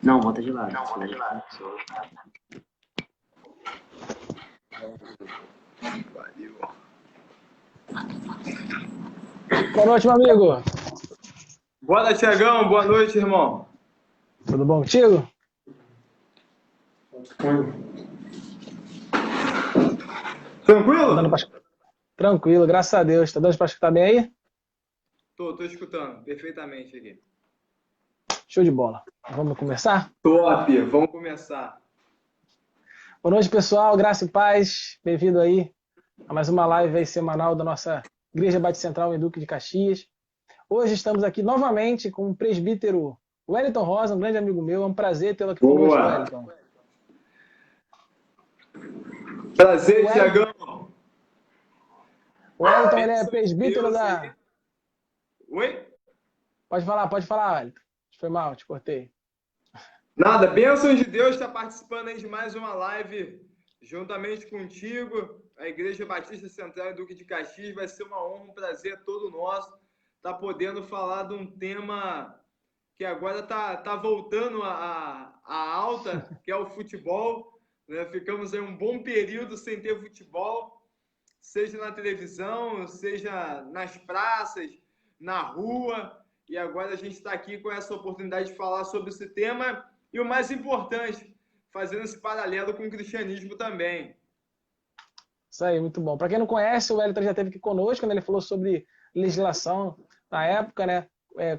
Não, bota de lado. Boa noite, meu amigo. Boa noite, Thiagão. Boa noite, irmão. Tudo bom contigo? Tranquilo? Tranquilo, graças a Deus. Tá dando pra escutar bem aí? Tô escutando perfeitamente aqui. Show de bola. Vamos começar? Top, vamos começar. Boa noite, pessoal. Graça e paz. Bem-vindo aí a mais uma live aí semanal da nossa Igreja Batista Central em Duque de Caxias. Hoje estamos aqui novamente com o presbítero Wellington Rosa, um grande amigo meu. É um prazer tê-lo aqui conosco, Wellington. Prazer, Thiagão. O Wellington, ele é presbítero da... Oi? Pode falar, Wellington. Foi mal, te cortei. Nada, bênção de Deus estar participando aí de mais uma live juntamente contigo. A Igreja Batista Central em Duque de Caxias. Vai ser uma honra, um prazer todo nosso estar podendo falar de um tema que agora tá voltando a alta, que é o futebol. Né? Ficamos aí um bom período sem ter futebol, seja na televisão, seja nas praças, na rua. E agora a gente está aqui com essa oportunidade de falar sobre esse tema e o mais importante, fazendo esse paralelo com o cristianismo também. Isso aí, muito bom. Para quem não conhece, o Wellington já esteve aqui conosco, né? Ele falou sobre legislação na época, né?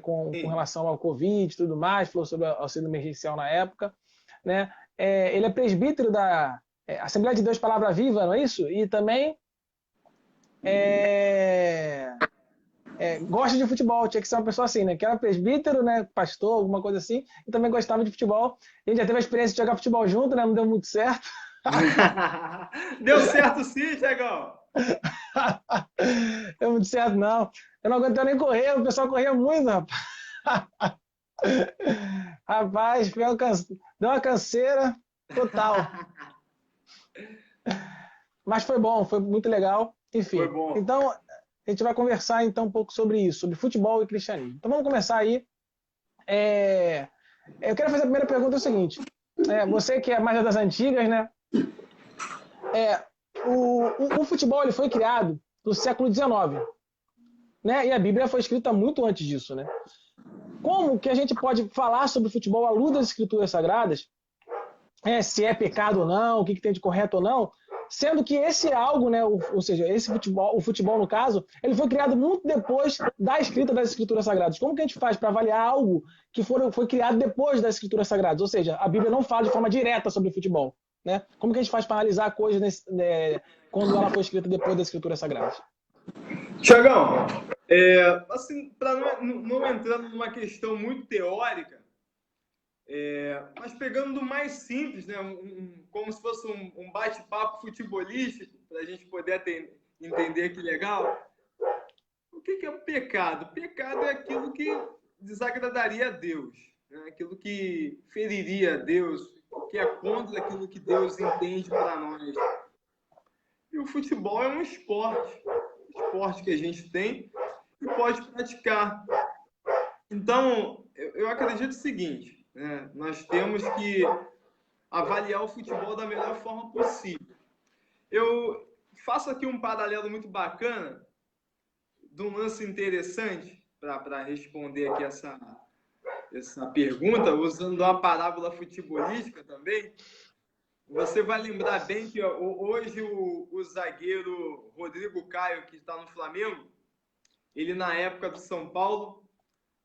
Com relação ao Covid e tudo mais, falou sobre o auxílio emergencial na época, né? Ele é presbítero da Assembleia de Deus Palavra Viva, não é isso? E também gosta de futebol, tinha que ser uma pessoa assim, né? Que era presbítero, né? Pastor, alguma coisa assim, e também gostava de futebol. A gente já teve a experiência de jogar futebol junto, né? Não deu muito certo. Deu certo sim, Thiagão. Deu muito certo, não. Eu não aguentei nem correr, o pessoal corria muito, rapaz. Rapaz, deu uma canseira total. Mas foi bom, foi muito legal. Enfim, Foi bom. Então a gente vai conversar então um pouco sobre isso, sobre futebol e cristianismo. Então vamos começar aí. Eu quero fazer a primeira pergunta, é o seguinte. Você que é mais das antigas, né? O futebol ele foi criado no século XIX, né? E a Bíblia foi escrita muito antes disso, né? Como que a gente pode falar sobre futebol à luz das escrituras sagradas? Se é pecado ou não, o que tem de correto ou não, sendo que esse é algo, né, ou seja, esse futebol, o futebol no caso, ele foi criado muito depois da escrita das escrituras sagradas. Como que a gente faz para avaliar algo que foi criado depois das escrituras sagradas? Ou seja, a Bíblia não fala de forma direta sobre futebol, né? Como que a gente faz para analisar coisas quando ela foi escrita depois das escrituras sagradas? Thiagão, assim, para não entrar numa questão muito teórica, mas pegando do mais simples, né, como se fosse um bate-papo futebolístico, para a gente poder entender que legal. O que é o pecado? Pecado é aquilo que desagradaria a Deus, né? Aquilo que feriria a Deus, que é contra aquilo que Deus entende para nós. E o futebol é um esporte que a gente tem e pode praticar. Então, eu acredito o seguinte, né? Nós temos que avaliar o futebol da melhor forma possível. Eu faço aqui um paralelo muito bacana de um lance interessante para responder aqui essa pergunta, usando a parábola futebolística também. Você vai lembrar bem que hoje o zagueiro Rodrigo Caio, que está no Flamengo, ele na época do São Paulo,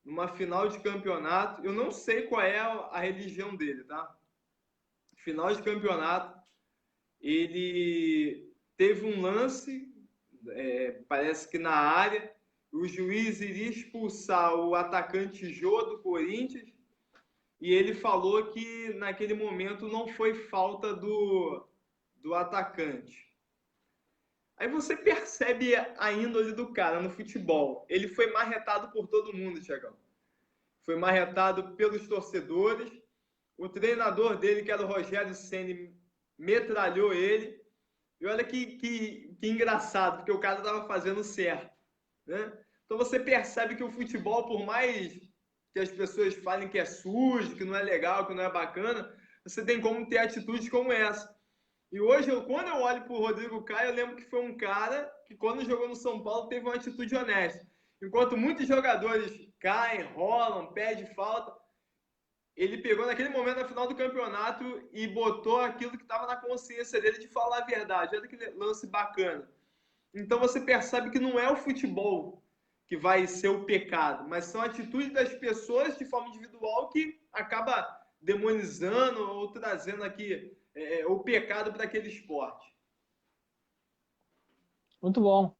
numa final de campeonato, eu não sei qual é a religião dele, tá? Final de campeonato, ele teve um lance, parece que na área, o juiz iria expulsar o atacante Jô do Corinthians e ele falou que naquele momento não foi falta do atacante. Aí você percebe a índole do cara no futebol. Ele foi marretado por todo mundo, Thiagão. Foi marretado pelos torcedores. O treinador dele, que era o Rogério Ceni, metralhou ele. E olha que engraçado, porque o cara estava fazendo certo, né? Então você percebe que o futebol, por mais que as pessoas falem que é sujo, que não é legal, que não é bacana, você tem como ter atitudes como essa. E hoje, quando eu olho para o Rodrigo Caio, eu lembro que foi um cara que, quando jogou no São Paulo, teve uma atitude honesta. Enquanto muitos jogadores caem, rolam, pedem falta, ele pegou naquele momento, na final do campeonato, e botou aquilo que estava na consciência dele de falar a verdade. Olha que lance bacana. Então você percebe que não é o futebol que vai ser o pecado, mas são atitudes das pessoas de forma individual que acaba demonizando ou trazendo aqui o pecado para aquele esporte. Muito bom.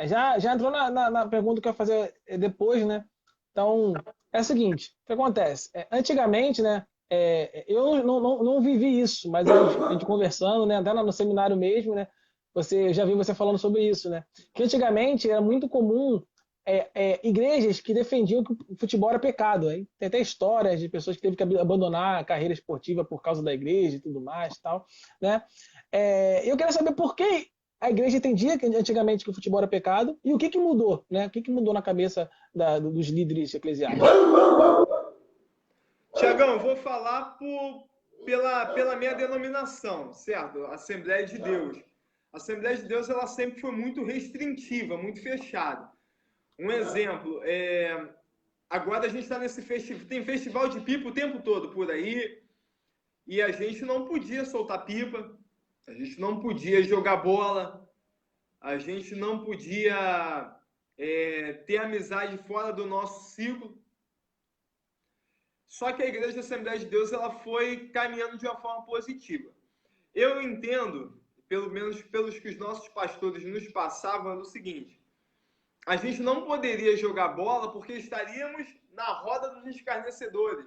Já entrou na pergunta que eu ia fazer depois, né? Então, é o seguinte, o que acontece? Antigamente, né, eu não vivi isso, mas a gente conversando, né, até no seminário mesmo, né, eu já vi você falando sobre isso, né? Que antigamente era muito comum igrejas que defendiam que o futebol era pecado. Hein? Tem até histórias de pessoas que teve que abandonar a carreira esportiva por causa da igreja e tudo mais, tal, né? Eu quero saber por que a igreja entendia que antigamente que o futebol era pecado e o que mudou, né? O que mudou na cabeça dos líderes eclesiásticos? Tiagão, eu vou falar pela minha denominação, certo? Assembleia de Deus. A Assembleia de Deus ela sempre foi muito restritiva, muito fechada. Um exemplo, agora a gente está nesse festival, tem festival de pipa o tempo todo por aí, e a gente não podia soltar pipa, a gente não podia jogar bola, a gente não podia ter amizade fora do nosso ciclo. Só que a Igreja da Assembleia de Deus ela foi caminhando de uma forma positiva. Eu entendo, pelo menos pelos que os nossos pastores nos passavam, é o seguinte: a gente não poderia jogar bola porque estaríamos na roda dos escarnecedores.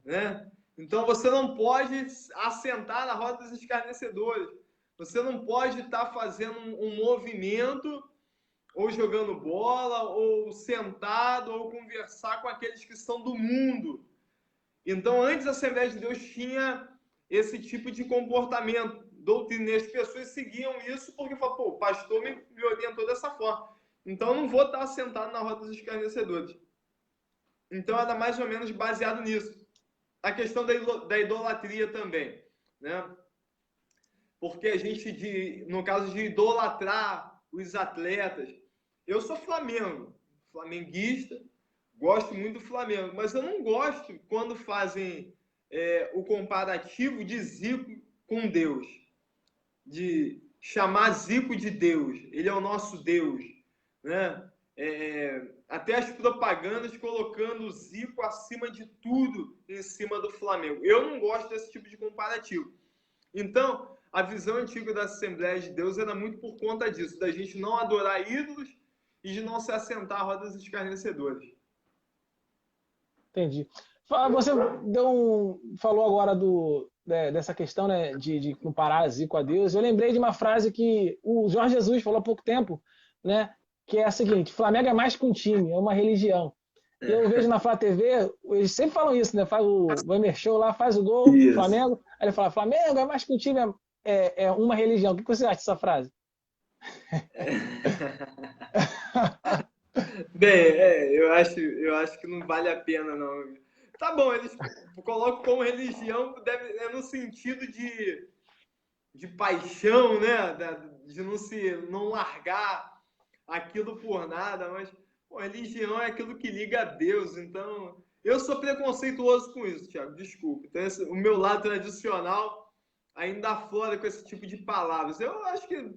Né? Então você não pode assentar na roda dos escarnecedores. Você não pode estar fazendo um movimento, ou jogando bola, ou sentado, ou conversar com aqueles que são do mundo. Então, antes a Assembleia de Deus tinha esse tipo de comportamento. Doutrina, e as pessoas seguiam isso porque falaram, pô, o pastor me orientou dessa forma. Então, eu não vou estar sentado na roda dos escarnecedores. Então, era mais ou menos baseado nisso. A questão da idolatria também, né? Porque a gente, no caso de idolatrar os atletas, eu sou Flamengo, flamenguista, gosto muito do Flamengo, mas eu não gosto quando fazem o comparativo de Zico com Deus, de chamar Zico de Deus, ele é o nosso Deus, né? Até as propagandas colocando o Zico acima de tudo em cima do Flamengo. Eu não gosto desse tipo de comparativo. Então, a visão antiga da Assembleia de Deus era muito por conta disso, da gente não adorar ídolos e de não se assentar à roda dos escarnecedores. Entendi. Você falou agora dessa questão, né, de comparar Zico a Deus. Eu lembrei de uma frase que o Jorge Jesus falou há pouco tempo, né, que é a seguinte: Flamengo é mais que um time, é uma religião. Eu vejo na Flá TV, eles sempre falam isso, né? Faz o Wemer Show lá, faz o gol, isso. Flamengo. Aí ele fala: Flamengo é mais que um time, é uma religião. O que você acha dessa frase? Bem, eu acho que não vale a pena, não. Tá bom, eles colocam como religião no sentido de paixão, né? De não largar aquilo por nada, mas pô, religião é aquilo que liga a Deus, então eu sou preconceituoso com isso, Thiago, desculpa. Então, o meu lado tradicional ainda aflora com esse tipo de palavras. Eu acho que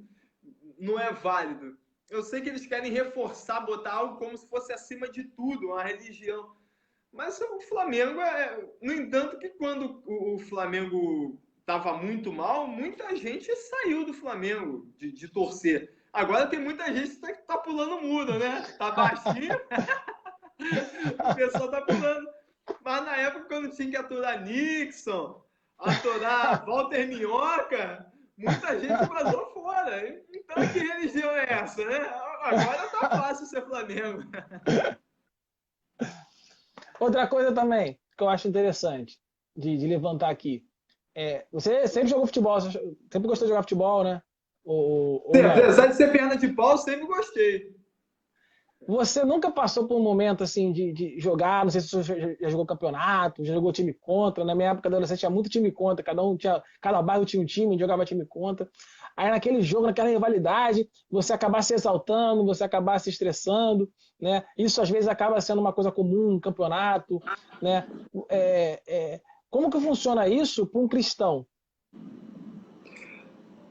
não é válido. Eu sei que eles querem reforçar, botar algo como se fosse acima de tudo, uma religião. Mas o Flamengo no entanto, que quando o Flamengo estava muito mal, muita gente saiu do Flamengo de torcer. Agora tem muita gente que tá pulando o muro, né? Tá baixinho, o pessoal tá pulando. Mas na época, quando tinha que aturar Nixon, aturar Walter Minhoca, muita gente vazou fora. Então, que religião é essa, né? Agora tá fácil ser Flamengo. Outra coisa também que eu acho interessante de levantar aqui. Você sempre jogou futebol, você sempre gostou de jogar futebol, né? Sim, apesar de ser perna de pau, sempre gostei. Você nunca passou por um momento assim de jogar, não sei se você já jogou campeonato, já jogou time contra. Na minha época da adolescente tinha muito time contra, cada bairro tinha um time, jogava time contra. Aí naquele jogo, naquela rivalidade, você acabar se exaltando, você acabar se estressando, né? Isso às vezes acaba sendo uma coisa comum no campeonato, né? Como que funciona isso para um cristão?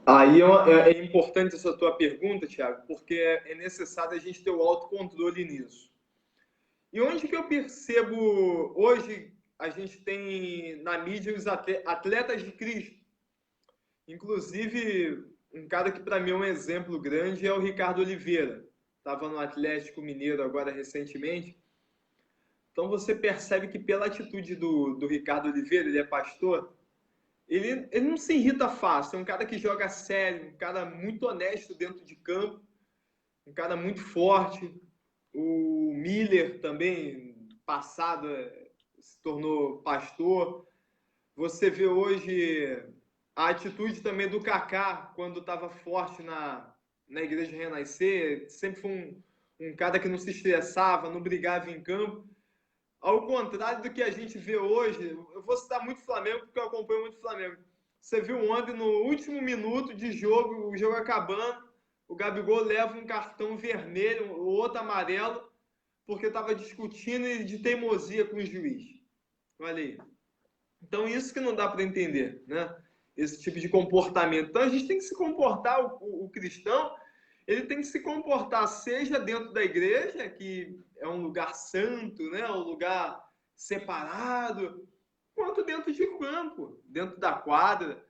Aí é importante essa tua pergunta, Thiago, porque é necessário a gente ter o autocontrole nisso. E onde que eu percebo hoje a gente tem na mídia os atletas de Cristo? Inclusive, um cara que para mim é um exemplo grande é o Ricardo Oliveira. Estava no Atlético Mineiro agora recentemente. Então você percebe que pela atitude do Ricardo Oliveira, ele é pastor, ele não se irrita fácil, é um cara que joga sério, um cara muito honesto dentro de campo, um cara muito forte. O Miller também, passado, se tornou pastor. Você vê hoje a atitude também do Kaká, quando estava forte na Igreja Renascer, sempre foi um cara que não se estressava, não brigava em campo. Ao contrário do que a gente vê hoje, eu vou citar muito Flamengo, porque eu acompanho muito Flamengo. Você viu ontem, no último minuto de jogo, o jogo acabando, o Gabigol leva um cartão vermelho, o outro amarelo, porque estava discutindo de teimosia com o juiz. Olha aí. Então, isso que não dá para entender, né? Esse tipo de comportamento. Então, a gente tem que se comportar, o cristão, ele tem que se comportar, seja dentro da igreja, que é um lugar santo, né? Um lugar separado, quanto dentro de campo, dentro da quadra.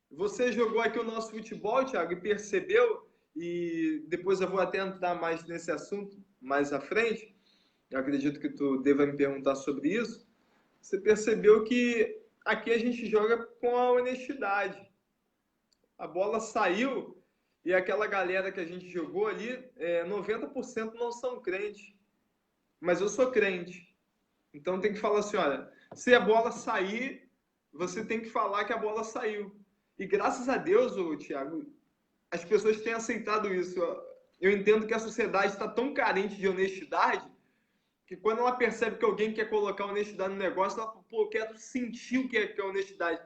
Você jogou aqui o nosso futebol, Thiago, e percebeu, e depois eu vou até entrar mais nesse assunto mais à frente, eu acredito que tu deva me perguntar sobre isso. Você percebeu que aqui a gente joga com a honestidade. A bola saiu e aquela galera que a gente jogou ali, 90% não são crentes. Mas eu sou crente. Então tem que falar assim, olha, se a bola sair, você tem que falar que a bola saiu. E graças a Deus, Thiago, as pessoas têm aceitado isso. Eu entendo que a sociedade está tão carente de honestidade que quando ela percebe que alguém quer colocar honestidade no negócio, ela fala, pô, eu quero sentir o que é honestidade.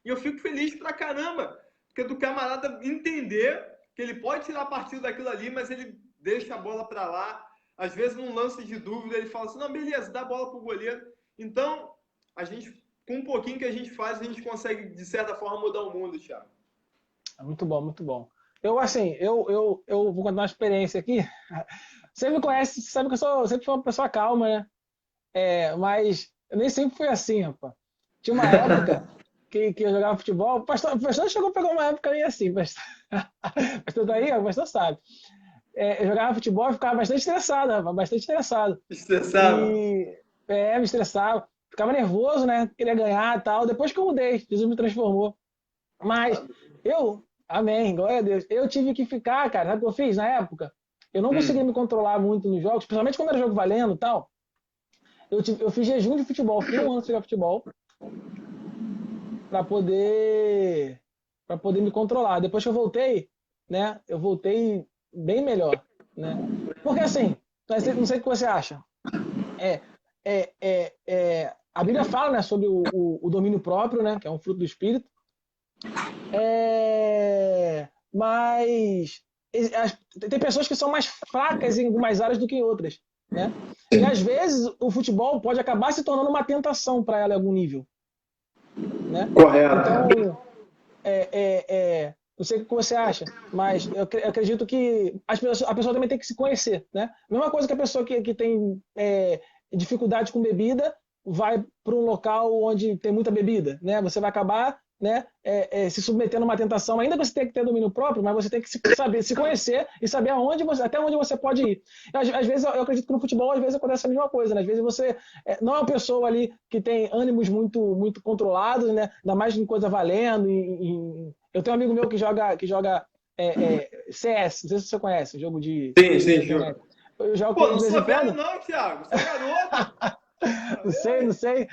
E eu fico feliz pra caramba, porque do camarada entender que ele pode tirar partido daquilo ali, mas ele deixa a bola pra lá. Às vezes, num lance de dúvida, ele fala assim, não, beleza, dá a bola pro goleiro. Então, a gente, com um pouquinho que a gente faz, a gente consegue, de certa forma, mudar o mundo, Thiago. Muito bom, muito bom. Eu vou contar uma experiência aqui. Você me conhece, você sabe que eu sempre fui uma pessoa calma, né? Mas eu nem sempre fui assim, rapaz. Tinha uma época que eu jogava futebol. O pastor chegou a pegar uma época meio assim. Pastor tá aí, o pastor sabe. Eu jogava futebol e ficava bastante estressado, rapaz, bastante estressado. Estressado? Me estressava. Ficava nervoso, né? Queria ganhar e tal. Depois que eu mudei, Jesus me transformou. Mas amém, glória a Deus. Eu tive que ficar, cara, sabe o que eu fiz na época? Eu não conseguia me controlar muito nos jogos, principalmente quando era jogo valendo e tal. Eu fiz jejum de futebol, fiquei um ano sem jogar futebol para poder me controlar. Depois que eu voltei, né? Eu voltei bem melhor, né? Porque assim, não sei o que você acha. A Bíblia fala, né, sobre o domínio próprio, né? Que é um fruto do Espírito. Mas tem pessoas que são mais fracas em algumas áreas do que em outras, né? E às vezes o futebol pode acabar se tornando uma tentação para ela em algum nível, né? Correto. Então, não sei o que você acha, mas eu acredito que a pessoa também tem que se conhecer, né? Mesma coisa que a pessoa que tem dificuldade com bebida vai para um local onde tem muita bebida, né? Você vai acabar, né, se submetendo a uma tentação, ainda que você tenha que ter domínio próprio, mas você tem que saber se conhecer e saber até onde você pode ir. Às vezes, eu acredito que no futebol, às vezes acontece a mesma coisa, né? Às vezes você não é uma pessoa ali que tem ânimos muito, muito controlados, né? Ainda mais em coisa valendo, em Eu tenho um amigo meu que joga CS, não sei se você conhece, um jogo de Sim, internet. Eu jogo com Pô, ele não de vez em sou velho quando. não, Thiago. Sou garoto. Não sei.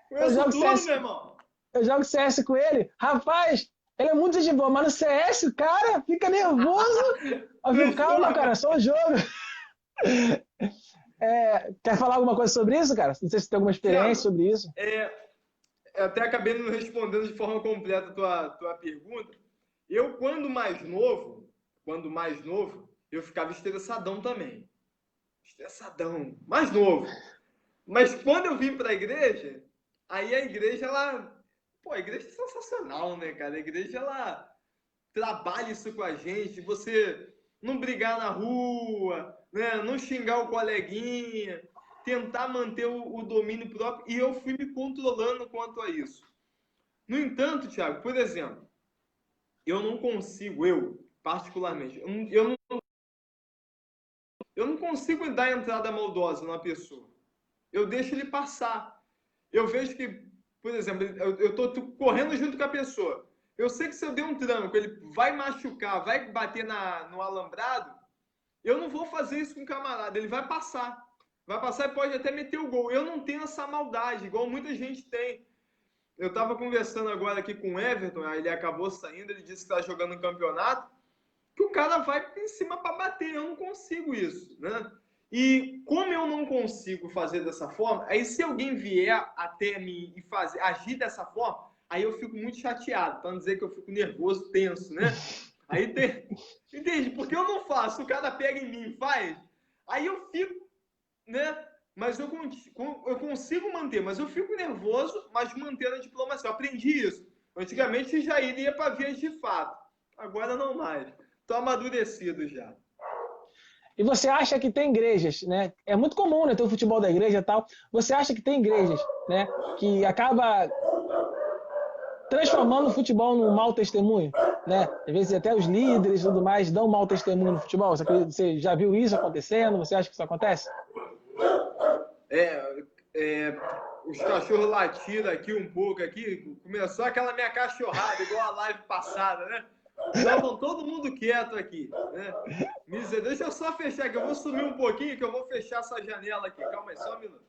Eu Conheço jogo tudo, CS, meu irmão. eu jogo CS com ele. Rapaz, ele é muito de boa, mas no CS, o cara fica nervoso. Eu digo, calma, cara, é só um jogo. Quer falar alguma coisa sobre isso, cara? Não sei se tem alguma experiência Thiago, sobre isso. eu até acabei não respondendo de forma completa a tua pergunta. Eu, quando mais novo, eu ficava estressadão também. Estressadão. Mais novo. Mas quando eu vim para a igreja, aí a igreja, a igreja é sensacional, né, cara? A igreja, ela trabalha isso com a gente, você não brigar na rua, né? Não xingar o coleguinha, tentar manter o domínio próprio. E eu fui me controlando quanto a isso. No entanto, Thiago, por exemplo, eu não consigo, particularmente, eu não consigo dar entrada maldosa numa pessoa. Eu deixo ele passar. Eu vejo que, por exemplo, eu estou correndo junto com a pessoa. Eu sei que se eu der um tranco, ele vai machucar, vai bater no alambrado, eu não vou fazer isso com o camarada, ele vai passar. Vai passar e pode até meter o gol. Eu não tenho essa maldade, igual muita gente tem. Eu estava conversando agora aqui com o Everton, aí ele acabou saindo, ele disse que está jogando um campeonato, que o cara vai em cima para bater. Eu não consigo isso, né? E como eu não consigo fazer dessa forma, aí se alguém vier até mim e agir dessa forma, aí eu fico muito chateado, para não dizer que eu fico nervoso, tenso, né? Aí entende? Porque eu não faço, o cara pega em mim e faz, aí eu fico, né? Mas eu consigo manter, mas eu fico nervoso, mas mantendo a diplomacia. Eu aprendi isso. Antigamente já iria para vias de fato, agora não mais. Estou amadurecido já. E você acha que tem igrejas, né? É muito comum, né, ter o futebol da igreja e tal. Você acha que tem igrejas, né, que acaba transformando o futebol num mau testemunho, né? Às vezes até os líderes e tudo mais dão mau testemunho no futebol. Você já viu isso acontecendo? Você acha que isso acontece? Os cachorros latiram aqui um pouco aqui. Começou aquela minha cachorrada, igual a live passada, né? Estavam todo mundo quieto aqui, né? Deixa eu só fechar aqui. Eu vou sumir um pouquinho que eu vou fechar essa janela aqui. Calma aí, só um minuto.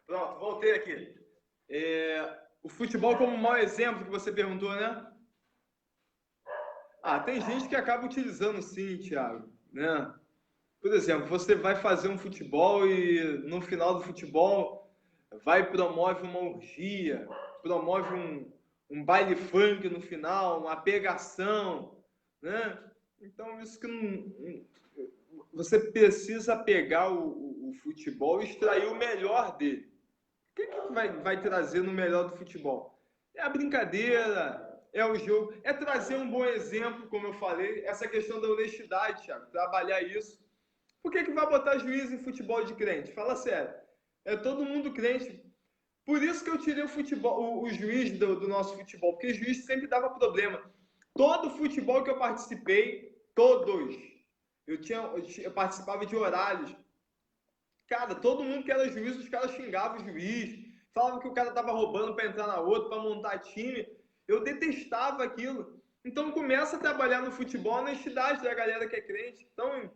Pronto, voltei aqui. O futebol como mau exemplo que você perguntou, né? Tem gente que acaba utilizando sim, Thiago, né? Por exemplo, você vai fazer um futebol e no final do futebol promove uma orgia, promove um baile funk no final, uma pegação, né? Então, isso que não, você precisa pegar o futebol e extrair o melhor dele. O que vai trazer no melhor do futebol? É a brincadeira, é o jogo, é trazer um bom exemplo, como eu falei, essa questão da honestidade, Thiago, trabalhar isso. Por que vai botar juiz em futebol de crente? Fala sério. É todo mundo crente. Por isso que eu tirei o juiz do nosso futebol, porque o juiz sempre dava problema. Todo futebol que eu participei, todos, eu participava de horários. Cara, todo mundo que era juiz, os caras xingavam o juiz, falavam que o cara tava roubando para entrar na outra, para montar time. Eu detestava aquilo. Então começa a trabalhar no futebol a honestidade da galera que é crente. Então,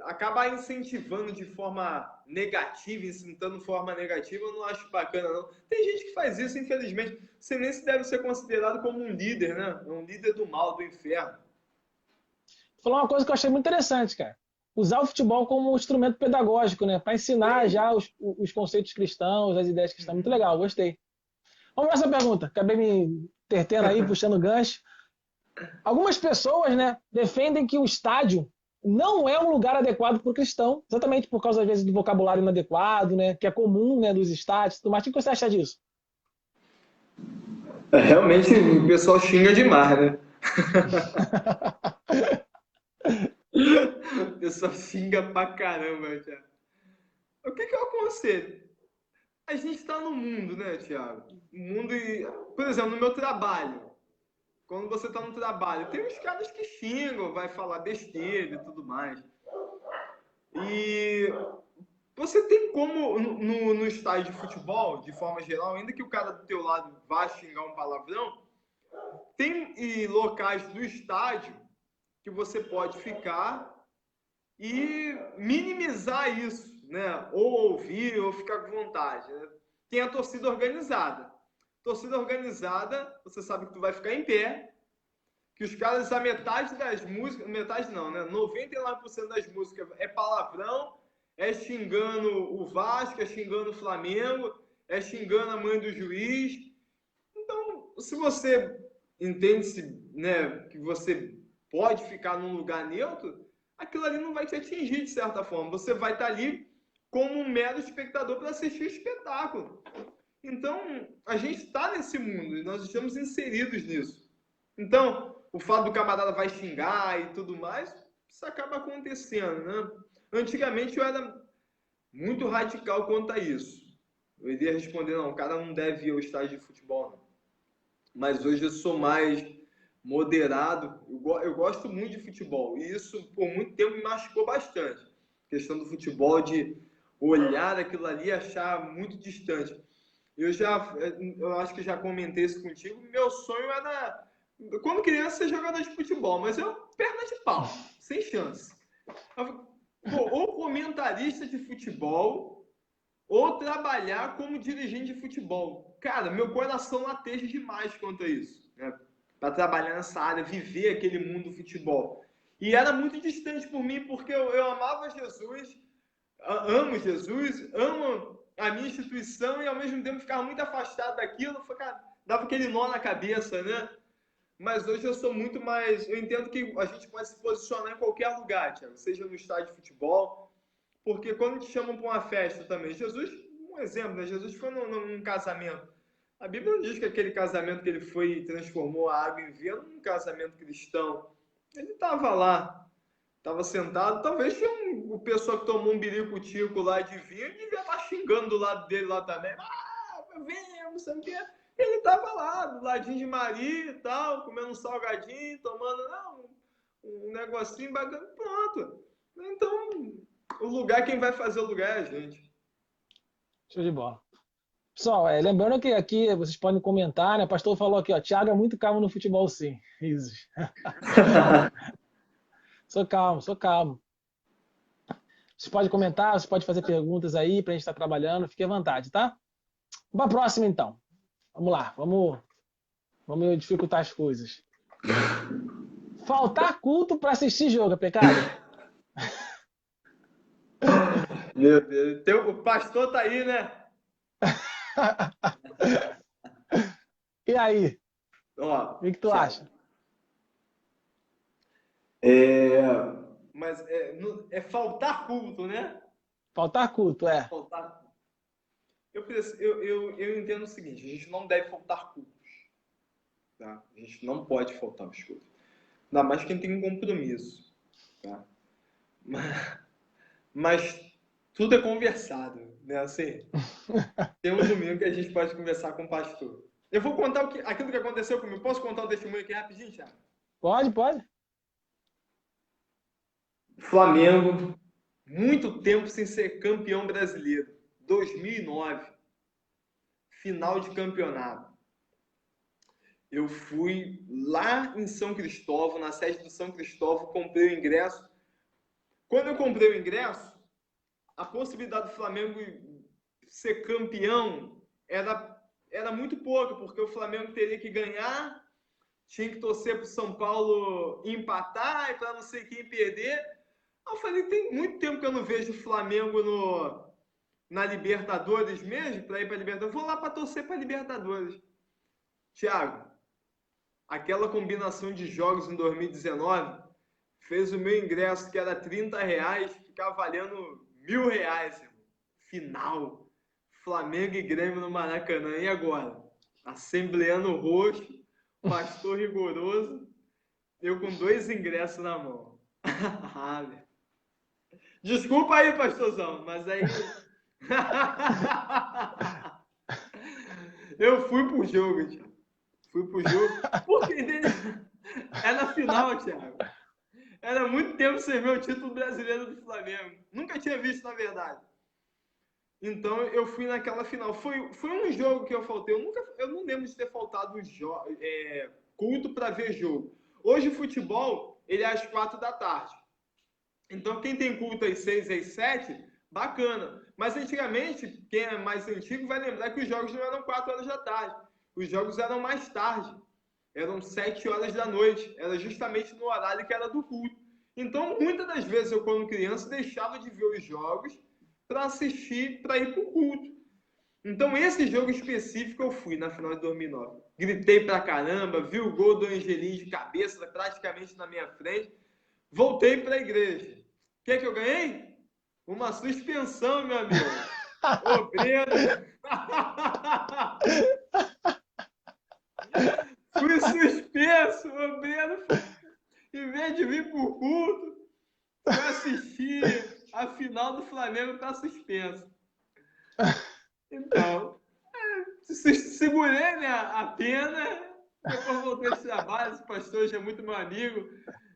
acabar incentivando de forma negativa, incitando de forma negativa, eu não acho bacana, não. Tem gente que faz isso, infelizmente. Você nem se deve ser considerado como um líder, né? Um líder do mal, do inferno. Vou falar uma coisa que eu achei muito interessante, cara. Usar o futebol como um instrumento pedagógico, né? Para ensinar já os conceitos cristãos, as ideias cristãs. Muito legal, gostei. Vamos nessa pergunta. Acabei me tertendo aí, puxando gancho. Algumas pessoas, né, defendem que o estádio não é um lugar adequado para o cristão, exatamente por causa, às vezes, do vocabulário inadequado, né, que é comum, né, dos estádios. Mas o que você acha disso? Realmente o pessoal xinga demais, né? O pessoal xinga pra caramba, Thiago. O que eu aconselho? A gente está no mundo, né, Thiago? O mundo, por exemplo, no meu trabalho. quando você está no trabalho, tem uns caras que xingam, vai falar besteira e tudo mais. E você tem como, no estádio de futebol, de forma geral, ainda que o cara do teu lado vá xingar um palavrão, tem locais do estádio que você pode ficar e minimizar isso, né? Ou ouvir, ou ficar com vontade. Né? Tem a torcida organizada. Torcida organizada, você sabe que tu vai ficar em pé, que os caras, a metade das músicas, metade não, né? 99% das músicas é palavrão, é xingando o Vasco, é xingando o Flamengo, é xingando a mãe do juiz. Então, se você entende, né, que você pode ficar num lugar neutro, aquilo ali não vai te atingir de certa forma. Você vai estar ali como um mero espectador para assistir o espetáculo. Então, a gente está nesse mundo e nós estamos inseridos nisso. Então, o fato do camarada vai xingar e tudo mais, isso acaba acontecendo, né? Antigamente eu era muito radical quanto a isso. Eu iria responder, não, o cara não deve ir ao estádio de futebol, não. Mas hoje eu sou mais moderado. Eu gosto muito de futebol. E isso, por muito tempo, me machucou bastante. A questão do futebol, de olhar aquilo ali e achar muito distante. Eu acho que já comentei isso contigo. Meu sonho era, quando criança, ser jogador de futebol. Mas eu, perna de pau, sem chance. Ou comentarista de futebol, ou trabalhar como dirigente de futebol. Cara, meu coração lateja demais quanto a isso, né? Para trabalhar nessa área, viver aquele mundo do futebol. E era muito distante por mim, porque eu amava Jesus, amo Jesus, amo a minha instituição e ao mesmo tempo ficava muito afastado daquilo, dava aquele nó na cabeça, né? Mas hoje eu sou muito mais... Eu entendo que a gente pode se posicionar em qualquer lugar, Thiago, seja no estádio de futebol, porque quando te chamam para uma festa também, Jesus, um exemplo, né? Jesus foi num casamento. A Bíblia não diz que aquele casamento que ele foi e transformou a água em vinho num casamento cristão. Ele estava lá, estava sentado, talvez tinha o pessoal que tomou um birico-tico lá de vinho, devia estar xingando do lado dele lá também. Vinho, não sei o quê. Ele estava lá, do ladinho de Maria e tal, comendo um salgadinho, tomando um negocinho bacana, pronto. Então, o lugar, quem vai fazer o lugar é a gente. Show de bola. Pessoal, lembrando que aqui vocês podem comentar, né? O pastor falou aqui, ó, Thiago é muito calmo no futebol, sim. Isso. Sou calmo, sou calmo. Você pode comentar, você pode fazer perguntas aí pra gente estar trabalhando, fique à vontade, tá? Vamos pra próxima, então. Vamos lá, vamos dificultar as coisas. Faltar culto para assistir jogo é pecado? Meu Deus, o pastor tá aí, né? E aí? Ó, O que tu acha? Mas é faltar culto, né? Faltar culto, é. Faltar. Eu entendo o seguinte: a gente não deve faltar cultos. Tá? A gente não pode faltar os cultos. Ainda mais quem tem um compromisso. Tá? Mas tudo é conversado, né? Assim, tem um domingo que a gente pode conversar com o pastor. Eu vou contar aquilo que aconteceu comigo. Posso contar o testemunho aqui rapidinho, Thiago? Pode. Flamengo, muito tempo sem ser campeão brasileiro. 2009, final de campeonato. Eu fui lá em São Cristóvão, na sede do São Cristóvão, comprei o ingresso. Quando eu comprei o ingresso, a possibilidade do Flamengo ser campeão era muito pouca, porque o Flamengo teria que ganhar, tinha que torcer para o São Paulo empatar e para não sei quem perder. Eu falei, tem muito tempo que eu não vejo o Flamengo na Libertadores mesmo, para ir para a Libertadores. Vou lá para torcer para a Libertadores. Thiago, aquela combinação de jogos em 2019 fez o meu ingresso, que era R$30, ficar valendo R$1.000. Final. Flamengo e Grêmio no Maracanã. E agora? Assembleano roxo, pastor rigoroso, eu com 2 ingressos na mão. Desculpa aí, pastorzão, mas aí... Eu fui pro jogo, tio. Fui pro jogo. Porque era final, Thiago. Era muito tempo sem ver o título brasileiro do Flamengo. Nunca tinha visto, na verdade. Então, eu fui naquela final. Foi um jogo que eu faltei. Eu não lembro de ter faltado culto para ver jogo. Hoje, o futebol, ele é às 4 da tarde. Então, quem tem culto às 6, às 7, bacana. Mas, antigamente, quem é mais antigo vai lembrar que os jogos não eram 4 horas da tarde. Os jogos eram mais tarde. Eram 7 horas da noite. Era justamente no horário que era do culto. Então, muitas das vezes, eu, quando criança, deixava de ver os jogos para assistir, para ir para o culto. Então, esse jogo específico eu fui na final de 2009. Gritei pra caramba, vi o gol do Angelim de cabeça praticamente na minha frente. Voltei para a igreja. O que eu ganhei? Uma suspensão, meu amigo. Ô, Breno. Fui suspenso. O Breno, em vez de vir por culto, fui assistir a final do Flamengo, tá suspenso. Então, segurei, né, a pena. Depois voltei de trabalho. Esse pastor hoje é muito meu amigo,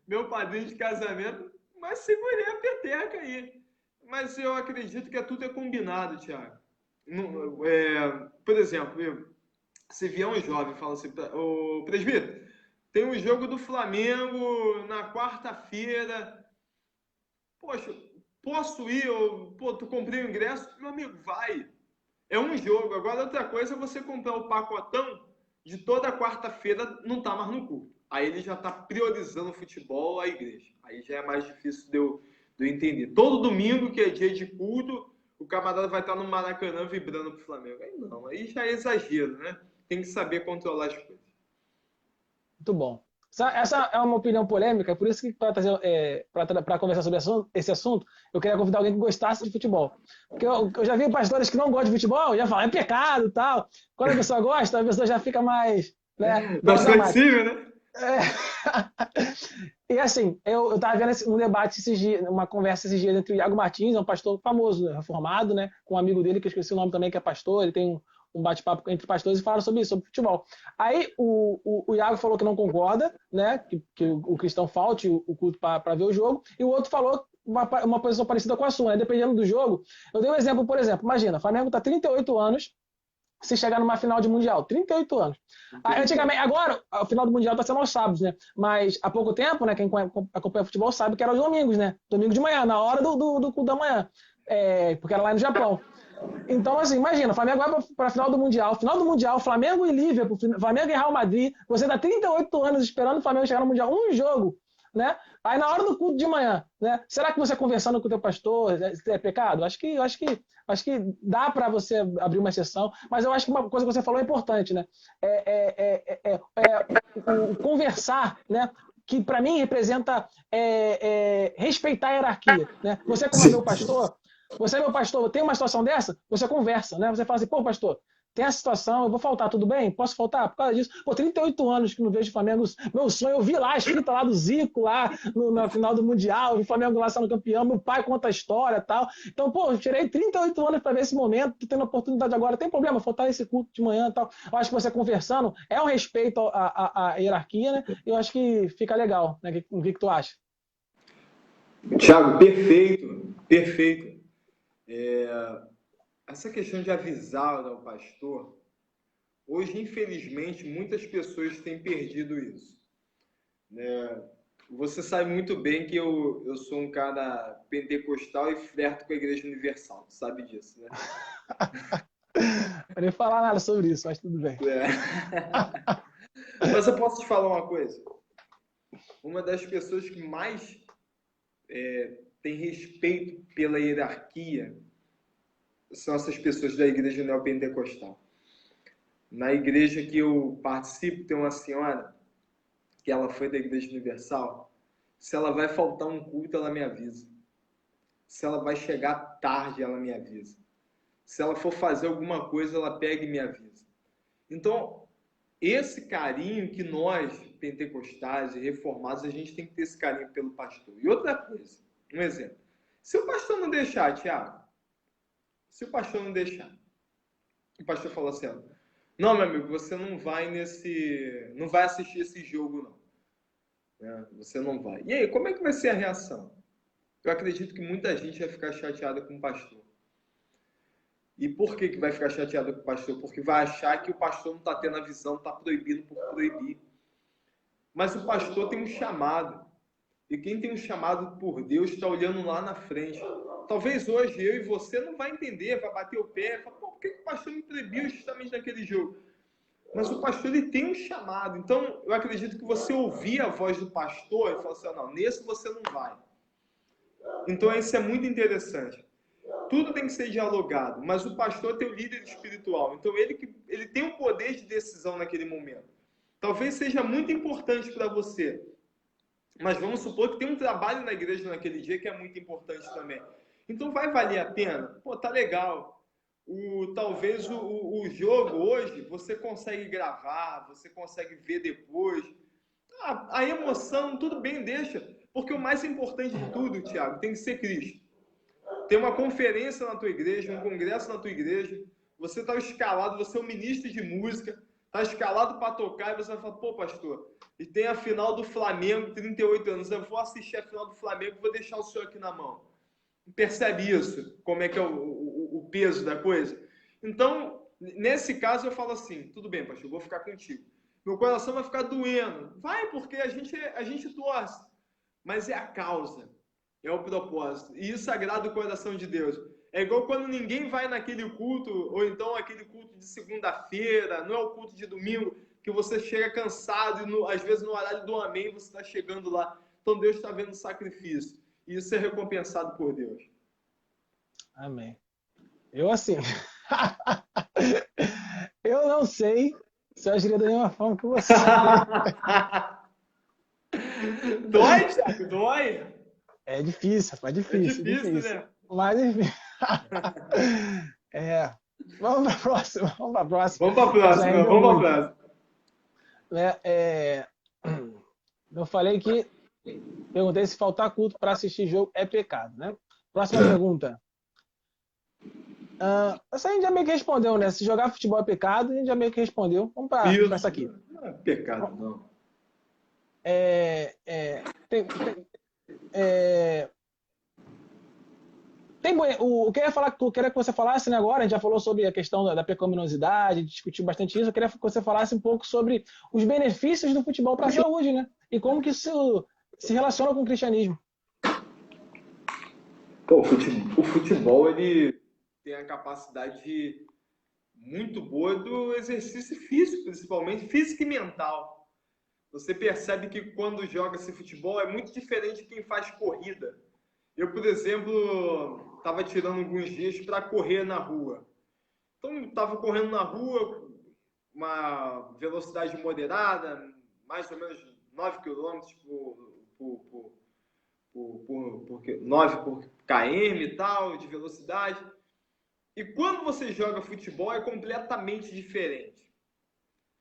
meu padrinho de casamento. Mas segurei a peteca aí. Mas eu acredito que tudo é combinado, Thiago. Por exemplo, se vier um jovem e fala assim, ô presbítero, tem um jogo do Flamengo na quarta-feira. Poxa, posso ir? Tu comprei o ingresso? Meu amigo, vai. É um jogo. Agora, outra coisa é você comprar o pacotão de toda quarta-feira, não tá mais no culto. Aí ele já tá priorizando o futebol, a igreja. Aí já é mais difícil de eu entender. Todo domingo, que é dia de culto, o camarada vai estar no Maracanã vibrando pro Flamengo. Aí não, aí já é exagero, né? Tem que saber controlar as coisas. Muito bom. Essa é uma opinião polêmica, por isso que para conversar sobre esse assunto, eu queria convidar alguém que gostasse de futebol. Porque eu já vi pastores que não gostam de futebol, já falam, é pecado e tal. Quando a pessoa gosta, a pessoa já fica mais... né, mais flexível, né? E assim, eu estava vendo um debate esses dias, uma conversa esses dias entre o Iago Martins, um pastor famoso, né, reformado, né, com um amigo dele, que eu esqueci o nome também, que é pastor, ele tem um bate-papo entre pastores e falaram sobre isso, sobre futebol. Aí o Iago falou que não concorda, né, que o cristão falte o culto para ver o jogo, e o outro falou uma posição parecida com a sua, né, dependendo do jogo. Eu dei um exemplo, por exemplo, imagina, o Flamengo está 38 anos, se chegar numa final de Mundial. 38 anos. Antigamente, agora, a final do Mundial está sendo aos sábados, né? Mas há pouco tempo, né, quem acompanha futebol sabe que era aos domingos, né? Domingo de manhã, na hora do culto da manhã. Porque era lá no Japão. Então, assim, imagina, o Flamengo vai para a final do Mundial, Flamengo e Liverpool, Flamengo e Real Madrid, você dá 38 anos esperando o Flamengo chegar no Mundial, um jogo, né? Aí na hora do culto de manhã, né? Será que você conversando com o teu pastor é pecado? Acho que dá para você abrir uma exceção, mas eu acho que uma coisa que você falou é importante, né? O conversar, né? Que para mim representa respeitar a hierarquia, né? Você como meu pastor, tem uma situação dessa, você conversa, né? Você fala assim, pô, pastor, tem essa situação, eu vou faltar, tudo bem? Posso faltar? Por causa disso. Pô, 38 anos que não vejo o Flamengo. Meu sonho, eu vi lá a escrita lá do Zico, lá na final do Mundial, o Flamengo lá sendo campeão, meu pai conta a história e tal. Então, pô, eu tirei 38 anos para ver esse momento, tô tendo a oportunidade agora. Tem problema, faltar esse culto de manhã e tal. Eu acho que você conversando é um respeito à hierarquia, né? E eu acho que fica legal, né? O que tu acha? Thiago, perfeito, perfeito. Essa questão de avisar ao pastor, hoje, infelizmente, muitas pessoas têm perdido isso. Você sabe muito bem que eu sou um cara pentecostal e flerto com a Igreja Universal, sabe disso, né? Não nem falar nada sobre isso, mas tudo bem. Mas eu posso te falar uma coisa? Uma das pessoas que mais tem respeito pela hierarquia são essas pessoas da Igreja Neopentecostal. Na igreja que eu participo, tem uma senhora que ela foi da Igreja Universal. Se ela vai faltar um culto, ela me avisa. Se ela vai chegar tarde, ela me avisa. Se ela for fazer alguma coisa, ela pega e me avisa. Então, esse carinho que nós, pentecostais e reformados, a gente tem que ter esse carinho pelo pastor. E outra coisa, um exemplo. Se o pastor não deixar, Thiago, se o pastor não deixar, o pastor fala assim, Não, meu amigo, você não vai não vai assistir esse jogo, não. Você não vai. E aí, como é que vai ser a reação? Eu acredito que muita gente vai ficar chateada com o pastor. E por que vai ficar chateada com o pastor? Porque vai achar que o pastor não está tendo a visão, está proibindo por proibir. Mas o pastor tem um chamado. E quem tem um chamado por Deus está olhando lá na frente. Talvez hoje eu e você não vai entender, vai bater o pé, vai falar, por que o pastor me proibiu justamente naquele jogo? Mas o pastor ele tem um chamado. Então, eu acredito que você ouvir a voz do pastor e falar assim, não, nesse você não vai. Então, isso é muito interessante. Tudo tem que ser dialogado, mas o pastor tem o líder espiritual. Então, ele tem o poder de decisão naquele momento. Talvez seja muito importante para você, mas vamos supor que tem um trabalho na igreja naquele dia que é muito importante também. Então, vai valer a pena? Pô, tá legal. Talvez o jogo hoje você consegue gravar, você consegue ver depois. A emoção, tudo bem, deixa. Porque o mais importante de tudo, Thiago, tem que ser Cristo. Tem uma conferência na tua igreja, um congresso na tua igreja, você está escalado, você é um ministro de música, está escalado para tocar, e você vai falar, pô, pastor, e tem a final do Flamengo, 38 anos, eu vou assistir a final do Flamengo e vou deixar o senhor aqui na mão. Percebe isso? Como é que é o peso da coisa? Então, nesse caso, eu falo assim, tudo bem, pastor, eu vou ficar contigo. Meu coração vai ficar doendo. Vai, porque a gente torce. Mas é a causa. É o propósito. E isso agrada o coração de Deus. É igual quando ninguém vai naquele culto, ou então aquele culto de segunda-feira, não é o culto de domingo, que você chega cansado e às vezes no horário do amém você está chegando lá. Então Deus está vendo o sacrifício. E isso é recompensado por Deus. Amém. Eu assim... eu não sei se eu agiria da mesma forma que você. Dói, Thiago? Dói? É difícil, rapaz, difícil. É difícil, né? Mas enfim. Vamos para a próxima. Vamos para a próxima. Eu falei que perguntei se faltar culto para assistir jogo é pecado, né? Próxima pergunta. Essa a gente já meio que respondeu, né? Se jogar futebol é pecado, a gente já meio que respondeu. Vamos para essa aqui. Não é pecado, não. Eu queria que você falasse, né, agora, a gente já falou sobre a questão da pecaminosidade, discutiu bastante isso, eu queria que você falasse um pouco sobre os benefícios do futebol para a saúde, né? E como que isso se relaciona com o cristianismo. Pô, o futebol, ele tem a capacidade muito boa do exercício físico, principalmente físico e mental. Você percebe que quando joga-se futebol é muito diferente de quem faz corrida. Eu, por exemplo, estava tirando alguns dias para correr na rua. Então, estava correndo na rua, uma velocidade moderada, mais ou menos 9 km por 9 por km e tal, de velocidade. E quando você joga futebol é completamente diferente.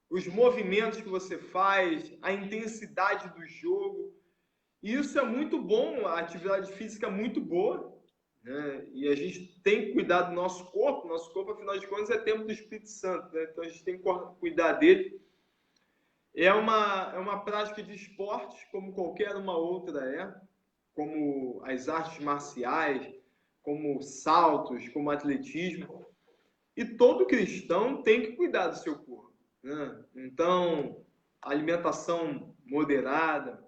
Os movimentos que você faz, a intensidade do jogo. E isso é muito bom, a atividade física é muito boa, né? E a gente tem que cuidar do nosso corpo. Nosso corpo, afinal de contas, é templo do Espírito Santo, né? Então a gente tem que cuidar dele. É uma prática de esportes, como qualquer uma outra como as artes marciais, como saltos, como atletismo. E todo cristão tem que cuidar do seu corpo, né? Então, alimentação moderada,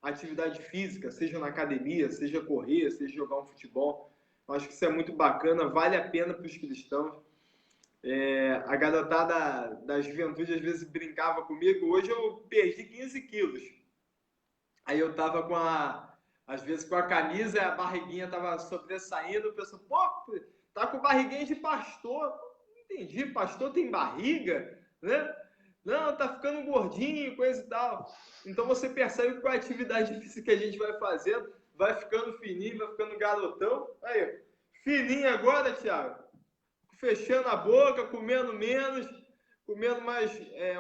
atividade física, seja na academia, seja correr, seja jogar um futebol. Eu acho que isso é muito bacana, vale a pena para os cristãos. A garotada da juventude às vezes brincava comigo. Hoje eu perdi 15 quilos. Aí eu tava às vezes com a camisa, a barriguinha tava sobressaindo. O pessoal, pô, tá com barriguinha de pastor. Não entendi, pastor tem barriga, né? Não, tá ficando gordinho, coisa e tal. Então você percebe que com a atividade física que a gente vai fazendo, vai ficando fininho, vai ficando garotão. Aí, fininho agora, Thiago. Fechando a boca, comendo menos, comendo mais,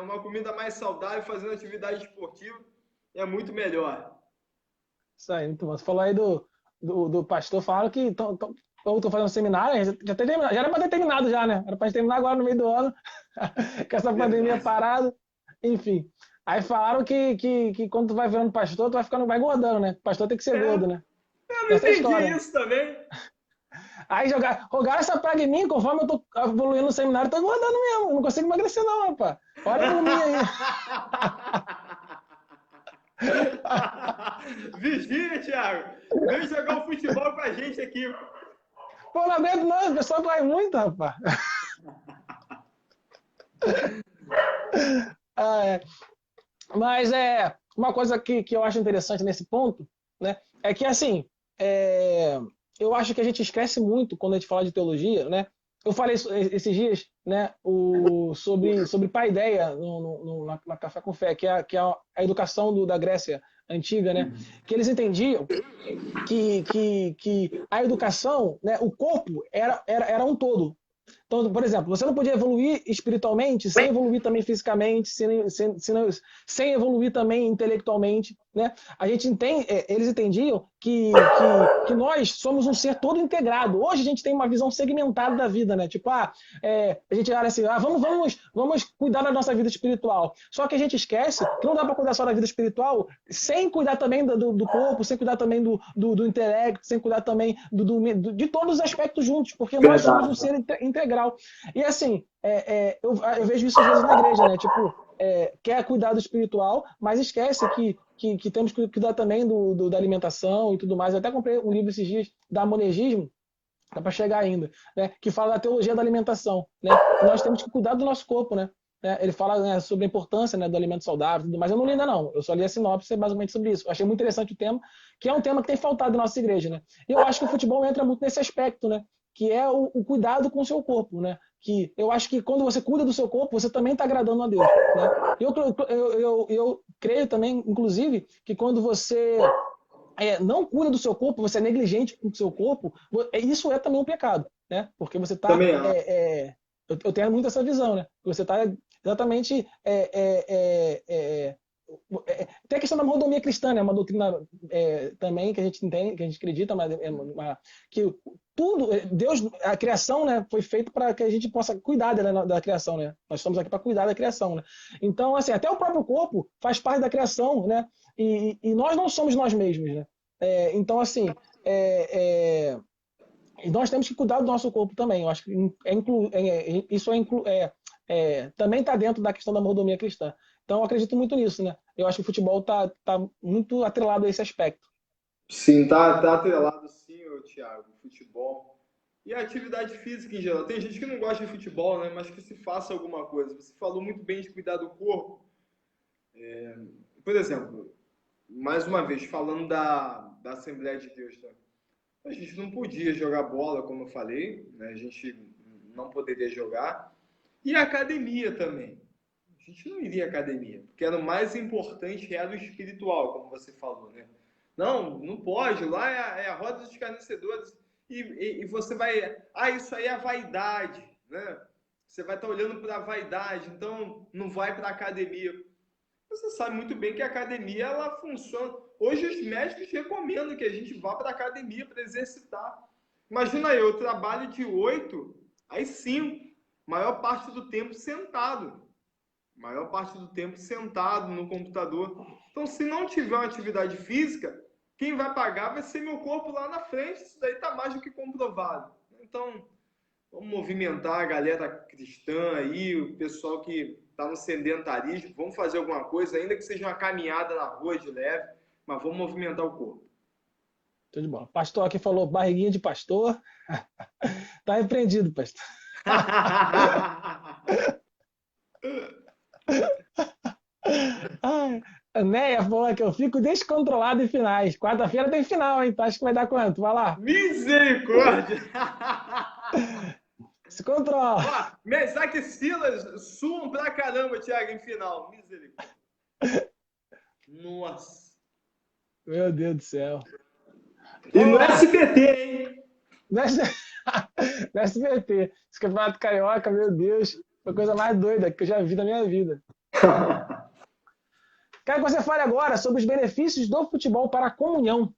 uma comida mais saudável, fazendo atividade esportiva, é muito melhor. Isso aí, muito bom. Você falou aí do pastor, falaram que estão fazendo um seminário, já era para ter terminado já, né? Era para terminar agora no meio do ano. com essa pandemia parada, enfim. Aí falaram que quando tu vai virando pastor, tu vai engordando, né? Pastor tem que ser gordo, né? Eu não Essa é a entendi história. isso também. Aí jogaram essa praga em mim, conforme eu tô evoluindo no seminário, eu tô engordando mesmo. Eu não consigo emagrecer, não, rapaz. Olha por mim aí. Vigia, Thiago. Vem jogar um futebol com a gente aqui. Pô, não aguento não, o pessoal corre muito, rapaz. É, mas uma coisa que eu acho interessante nesse ponto, né, é que assim, eu acho que a gente esquece muito quando a gente fala de teologia, né? Eu falei esses dias, né, sobre paideia na Café com Fé, que é a educação da Grécia antiga, né? Que eles entendiam que a educação, né, o corpo era um todo. Então, por exemplo, você não podia evoluir espiritualmente sem evoluir também fisicamente, sem evoluir também intelectualmente, né? A gente entende, eles entendiam que nós somos um ser todo integrado. Hoje a gente tem uma visão segmentada da vida, né? Tipo, a gente olha assim, vamos cuidar da nossa vida espiritual. Só que a gente esquece que não dá para cuidar só da vida espiritual sem cuidar também do corpo, sem cuidar também do intelecto, sem cuidar também de todos os aspectos juntos, porque nós somos um ser integral. E assim, eu vejo isso às vezes na igreja, né? Tipo, quer cuidar do espiritual, mas esquece que temos que cuidar também da alimentação e tudo mais. Eu até comprei um livro esses dias da Monegismo, dá para chegar ainda, né? Que fala da teologia da alimentação, né? Que nós temos que cuidar do nosso corpo, né? Ele fala, né, sobre a importância, né, do alimento saudável e tudo mais. Eu não li ainda não, eu só li a sinopse basicamente sobre isso. Eu achei muito interessante o tema, que é um tema que tem faltado na nossa igreja, né? E eu acho que o futebol entra muito nesse aspecto, né? Que é o cuidado com o seu corpo, né? Que eu acho que quando você cuida do seu corpo, você também está agradando a Deus, né? Eu creio também, inclusive, que quando você não cuida do seu corpo, você é negligente com o seu corpo, isso é também um pecado, né? Porque você está... Também acho. Eu tenho muito essa visão, né? Você está exatamente... tem a questão da mordomia cristã, né? Uma doutrina também que a gente entende, que a gente acredita, mas que tudo, Deus, a criação, né, foi feita para que a gente possa cuidar da criação, né? Nós estamos aqui para cuidar da criação, né? Então, assim, até o próprio corpo faz parte da criação, né? E nós não somos nós mesmos, né? Então, assim, e nós temos que cuidar do nosso corpo também. Eu acho que isso também está dentro da questão da mordomia cristã. Então, eu acredito muito nisso, né? Eu acho que o futebol tá muito atrelado a esse aspecto. Sim, tá atrelado sim, Thiago, futebol. E a atividade física em geral. Tem gente que não gosta de futebol, né? Mas que se faça alguma coisa. Você falou muito bem de cuidar do corpo. Por exemplo, mais uma vez, falando da Assembleia de Deus, tá? A gente não podia jogar bola, como eu falei, né? A gente não poderia jogar. E a academia também. A gente não iria à academia, porque era o mais importante, era o espiritual, como você falou, né? Não pode, lá é a roda dos escarnecedores. E você vai... isso aí é a vaidade, né? Você vai estar olhando para a vaidade, então não vai para a academia. Você sabe muito bem que a academia, ela funciona... Hoje os médicos recomendam que a gente vá para a academia para exercitar. Imagina eu trabalho de 8 às 5, maior parte do tempo sentado. Maior parte do tempo sentado no computador. Então, se não tiver uma atividade física, quem vai pagar vai ser meu corpo lá na frente. Isso daí está mais do que comprovado. Então, vamos movimentar a galera cristã aí, o pessoal que está no sedentarismo. Vamos fazer alguma coisa, ainda que seja uma caminhada na rua de leve, mas vamos movimentar o corpo. Tudo de bola. Pastor aqui falou barriguinha de pastor. Tá repreendido, pastor. A Neia falou que eu fico descontrolado em finais. Quarta-feira tem final, hein? Tu acha que vai dar quanto? Vai lá. Misericórdia! Se controla. Ó, Mesaque e Silas suam pra caramba, Thiago, em final. Misericórdia. Nossa. Meu Deus do céu. E no SBT, hein? No SBT. Esse campeonato carioca, meu Deus. Foi a coisa mais doida que eu já vi na minha vida. Quero que você fale agora sobre os benefícios do futebol para a comunhão.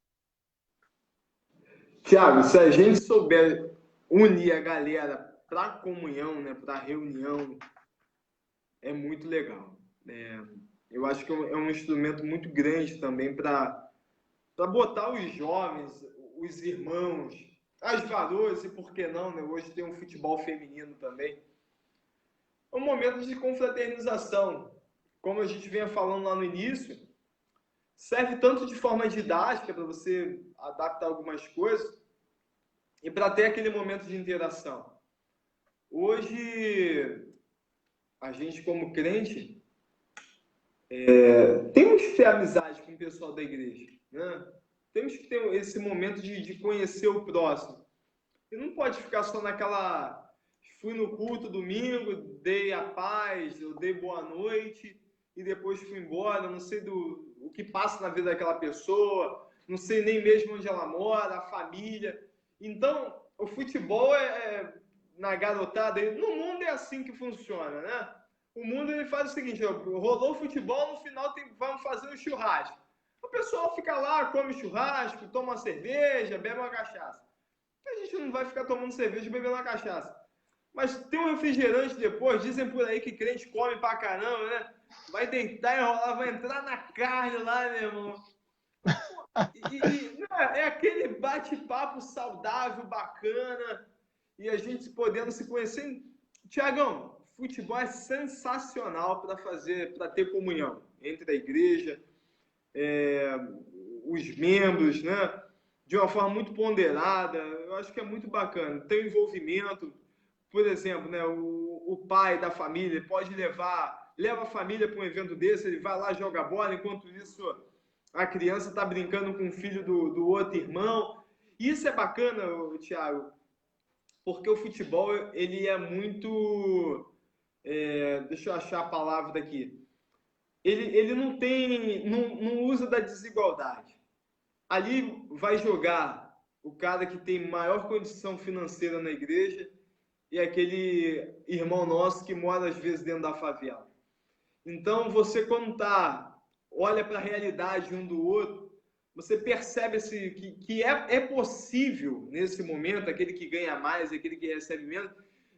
Tiago, se a gente souber unir a galera para a comunhão, né, para a reunião, é muito legal. Eu acho que é um instrumento muito grande também para botar os jovens, os irmãos, as varoas, e por que não, né? Hoje tem um futebol feminino também. É um momento de confraternização. Como a gente vinha falando lá no início, serve tanto de forma didática para você adaptar algumas coisas e para ter aquele momento de interação. Hoje, a gente como crente, temos que ter amizade com o pessoal da igreja, né? Temos que ter esse momento de conhecer o próximo. E não pode ficar só naquela... Fui no culto domingo, dei a paz, eu dei boa noite e depois fui embora. Não sei o que passa na vida daquela pessoa, não sei nem mesmo onde ela mora, a família. Então, o futebol na garotada, no mundo é assim que funciona, né? O mundo ele faz o seguinte: rolou o futebol, no final vamos fazer um churrasco. O pessoal fica lá, come churrasco, toma uma cerveja, bebe uma cachaça. A gente não vai ficar tomando cerveja e bebendo uma cachaça. Mas tem um refrigerante depois, dizem por aí que crente come pra caramba, né? Vai deitar, enrolar, vai entrar na carne lá, meu irmão. É aquele bate-papo saudável, bacana, e a gente podendo se conhecer. Tiagão, futebol é sensacional para ter comunhão entre a igreja, os membros, né? De uma forma muito ponderada. Eu acho que é muito bacana. Tem envolvimento. Por exemplo, né, o pai da família pode leva a família para um evento desse, ele vai lá, joga bola, enquanto isso a criança está brincando com o filho do outro irmão. Isso é bacana, Thiago, porque o futebol ele é muito... deixa eu achar a palavra daqui. Ele não usa da desigualdade. Ali vai jogar o cara que tem maior condição financeira na igreja e aquele irmão nosso que mora às vezes dentro da favela. Então você quando olha para a realidade um do outro, você percebe que é possível nesse momento, aquele que ganha mais, aquele que recebe menos,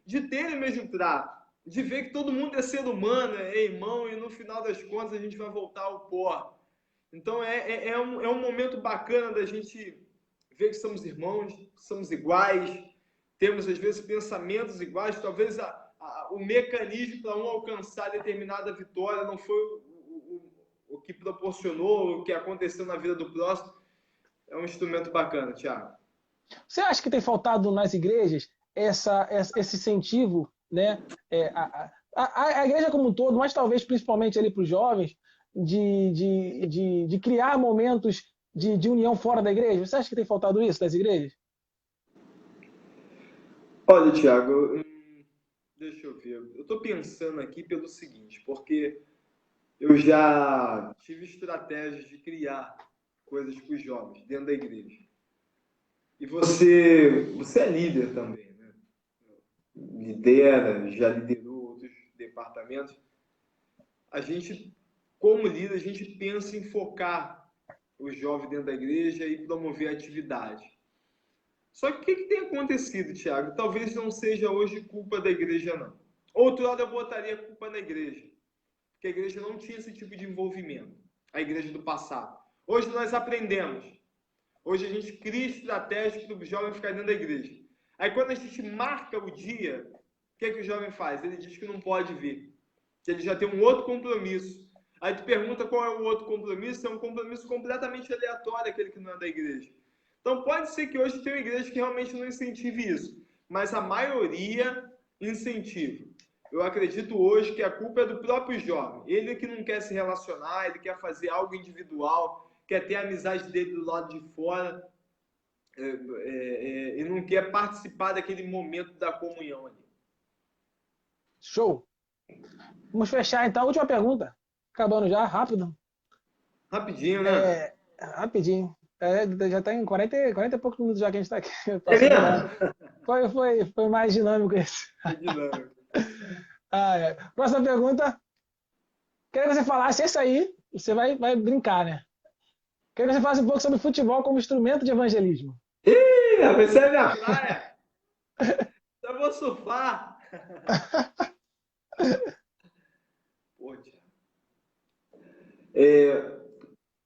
de ter o mesmo trato, de ver que todo mundo é ser humano, é irmão, e no final das contas a gente vai voltar ao pó. Então é um momento bacana da gente ver que somos irmãos, somos iguais, temos às vezes pensamentos iguais, talvez o mecanismo para um alcançar determinada vitória não foi o que proporcionou, o que aconteceu na vida do próximo. É um instrumento bacana, Thiago. Você acha que tem faltado nas igrejas esse incentivo, né? A igreja como um todo, mas talvez principalmente ali para os jovens, de criar momentos de união fora da igreja? Você acha que tem faltado isso das igrejas? Olha, Thiago, deixa eu ver. Eu estou pensando aqui pelo seguinte, porque eu já tive estratégias de criar coisas para os jovens dentro da igreja. E você é líder também, né? Lidera, já liderou outros departamentos. A gente, como líder, a gente pensa em focar os jovens dentro da igreja e promover a atividade. Só que o que tem acontecido, Thiago? Talvez não seja hoje culpa da igreja, não. Outro lado eu botaria a culpa na igreja, porque a igreja não tinha esse tipo de envolvimento, a igreja do passado. Hoje nós aprendemos. Hoje a gente cria estratégias para o jovem ficar dentro da igreja. Aí quando a gente marca o dia, o que o jovem faz? Ele diz que não pode vir, que ele já tem um outro compromisso. Aí tu pergunta qual é o outro compromisso, é um compromisso completamente aleatório, aquele que não é da igreja. Então pode ser que hoje tenha uma igreja que realmente não incentive isso, mas a maioria incentiva. Eu acredito hoje que a culpa é do próprio jovem. Ele que não quer se relacionar, ele quer fazer algo individual, quer ter a amizade dele do lado de fora e não quer participar daquele momento da comunhão ali. Show! Vamos fechar então. Última pergunta. Acabando já, rápido. Rapidinho, né? Rapidinho. Já tem 40 e poucos minutos já que a gente está aqui. Foi mais dinâmico esse. Foi dinâmico. Próxima pergunta. Queria que você falasse esse aí, você vai brincar, né? Queria que você falasse um pouco sobre futebol como instrumento de evangelismo. Você é minha praia. Eu vou surfar.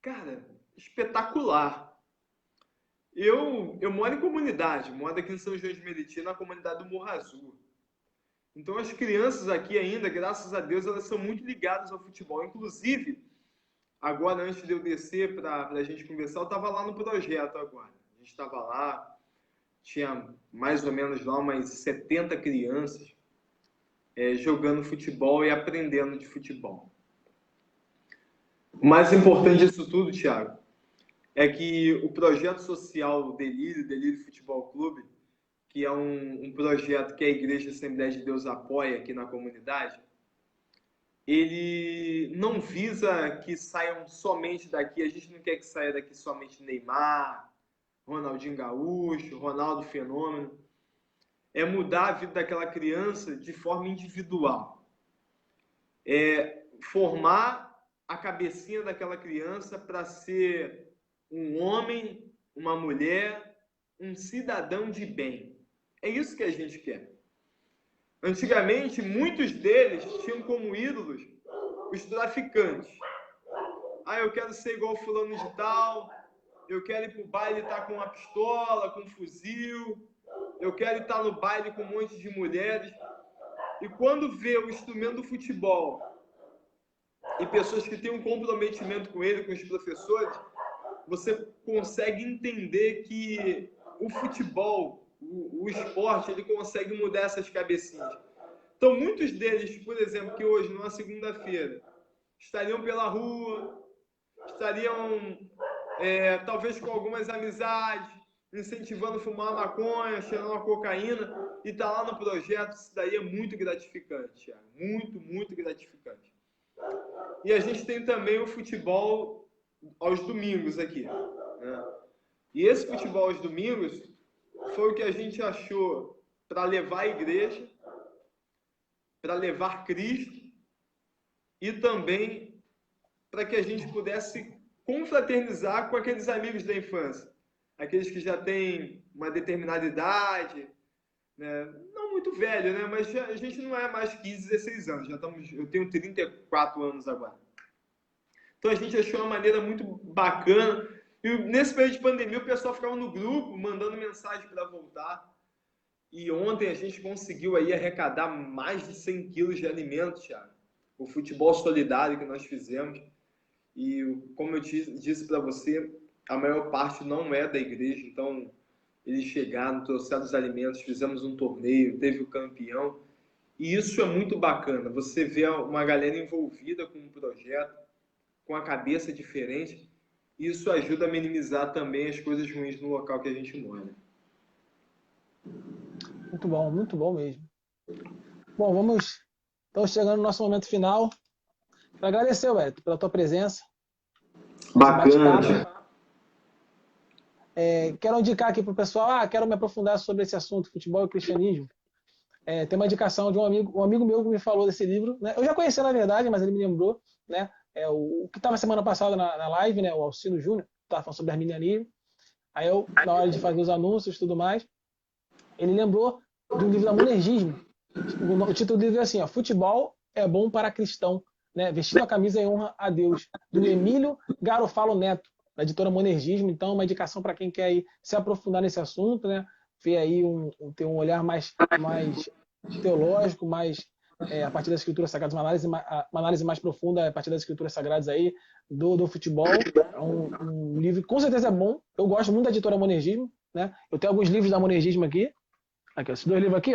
Cara, espetacular. Eu moro em comunidade, moro aqui em São João de Meriti, na comunidade do Morro Azul. Então as crianças aqui ainda, graças a Deus, elas são muito ligadas ao futebol. Inclusive, agora antes de eu descer para a gente conversar, eu estava lá no projeto agora. A gente estava lá, tinha mais ou menos lá umas 70 crianças jogando futebol e aprendendo de futebol. O mais importante disso tudo, Thiago, é que o projeto social Delírio Futebol Clube, que é um projeto que a Igreja Assembleia de Deus apoia aqui na comunidade, ele não visa que saiam somente daqui, a gente não quer que saia daqui somente Neymar, Ronaldinho Gaúcho, Ronaldo Fenômeno. É mudar a vida daquela criança de forma individual. É formar a cabecinha daquela criança para ser um homem, uma mulher, um cidadão de bem. É isso que a gente quer. Antigamente, muitos deles tinham como ídolos os traficantes. Eu quero ser igual fulano de tal, eu quero ir para o baile e estar com uma pistola, com um fuzil, eu quero estar no baile com um monte de mulheres. E quando vê o instrumento do futebol e pessoas que têm um comprometimento com ele, com os professores, você consegue entender que o futebol, o esporte, ele consegue mudar essas cabecinhas. Então, muitos deles, por exemplo, que hoje, numa segunda-feira, estariam pela rua, estariam talvez com algumas amizades, incentivando a fumar uma maconha, cheirando uma cocaína, e tá lá no projeto. Isso daí é muito gratificante, Thiago. Muito, muito gratificante. E a gente tem também o futebol aos domingos aqui, né? E esse futebol aos domingos foi o que a gente achou para levar a igreja, para levar Cristo, e também para que a gente pudesse confraternizar com aqueles amigos da infância, aqueles que já têm uma determinada idade, né? Não muito velho, né? Mas a gente não é mais 15, 16 anos, eu tenho 34 anos agora. Então a gente achou uma maneira muito bacana. E nesse período de pandemia, o pessoal ficava no grupo, mandando mensagem para voltar. E ontem a gente conseguiu aí arrecadar mais de 100 quilos de alimentos, Thiago. O futebol solidário que nós fizemos. E como eu disse para você, a maior parte não é da igreja. Então, eles chegaram, trouxeram os alimentos, fizemos um torneio, teve o campeão. E isso é muito bacana. Você vê uma galera envolvida com um projeto, com a cabeça diferente. Isso ajuda a minimizar também as coisas ruins no local que a gente mora. Muito bom mesmo. Bom, estamos chegando no nosso momento final. Quero agradecer, Wellington, pela tua presença. Bacana. Quero indicar aqui para o pessoal, quero me aprofundar sobre esse assunto, futebol e cristianismo. Tem uma indicação de um amigo meu que me falou desse livro, né? Eu já conhecia, na verdade, mas ele me lembrou, né? O que estava semana passada na live, né? O Alcino Júnior, estava falando sobre arminianismo. Aí eu, na hora de fazer os anúncios e tudo mais, ele lembrou de um livro da Monergismo. O título do livro é assim, Futebol é bom para cristão, né? Vestindo a camisa em honra a Deus, do Emílio Garofalo Neto, da editora Monergismo. Então, uma indicação para quem quer se aprofundar nesse assunto, né? Ver aí ter um olhar mais teológico, mais a partir das escrituras sagradas, uma análise mais profunda a partir das escrituras sagradas aí do futebol. É um livro que com certeza é bom. Eu gosto muito da editora Monergismo, né? Eu tenho alguns livros da Monergismo aqui. Aqui, esses 2 livros aqui,